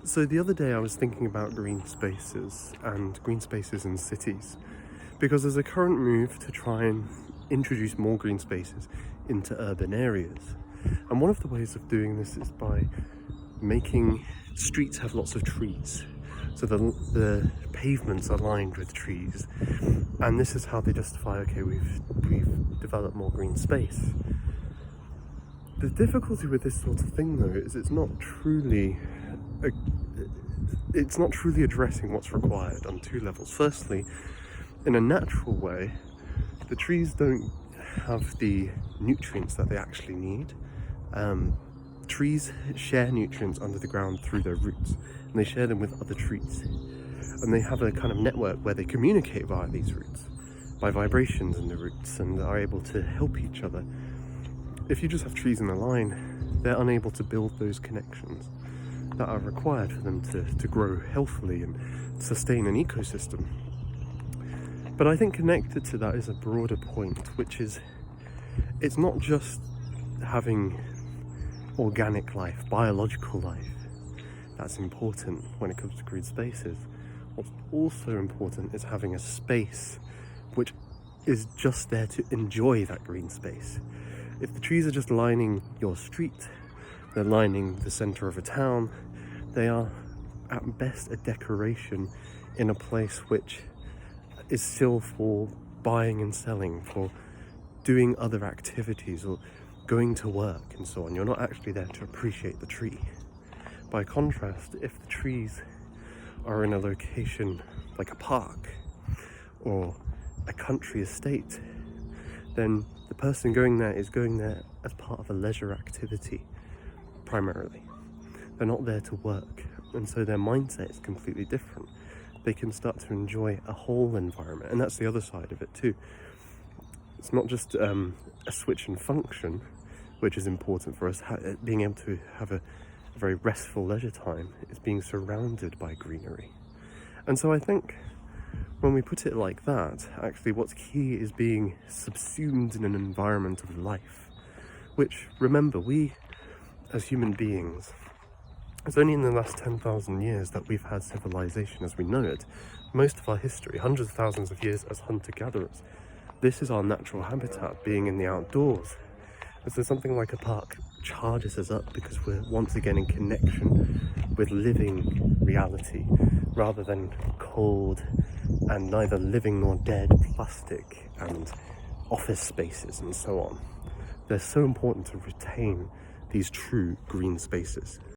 So the other day I was thinking about green spaces and green spaces in cities because there's a current move to try and introduce more green spaces into urban areas. And one of the ways of doing this is by making streets have lots of trees. So the pavements are lined with trees. And this is how they justify, okay, we've developed more green space. The difficulty with this sort of thing though is it's not truly addressing what's required on two levels. Firstly, in a natural way, the trees don't have the nutrients that they actually need. Trees share nutrients under the ground through their roots, and they share them with other trees. And they have a kind of network where they communicate via these roots, by vibrations in the roots, and are able to help each other. If you just have trees in a line, they're unable to build those connections that are required for them to grow healthily and sustain an ecosystem. But I think connected to that is a broader point, which is it's not just having organic life, biological life, that's important when it comes to green spaces. What's also important is having a space which is just there to enjoy that green space. If the trees are just lining your street, they're lining the center of a town, they are at best a decoration in a place which is still for buying and selling, for doing other activities or going to work and so on. You're not actually there to appreciate the tree. By contrast, if the trees are in a location like a park or a country estate, then the person going there is going there as part of a leisure activity, primarily. They're not there to work, and so their mindset is completely different. They can start to enjoy a whole environment, and that's the other side of it too. It's not just a switch in function, which is important for us, being able to have a very restful leisure time. It's being surrounded by greenery. And so I think when we put it like that, actually what's key is being subsumed in an environment of life, which, remember, we as human beings, it's only in the last 10,000 years that we've had civilization as we know it. Most of our history, hundreds of thousands of years as hunter-gatherers, this is our natural habitat, being in the outdoors. And so something like a park charges us up because we're once again in connection with living reality, rather than cold and neither living nor dead plastic and office spaces and so on. They're so important to retain these true green spaces.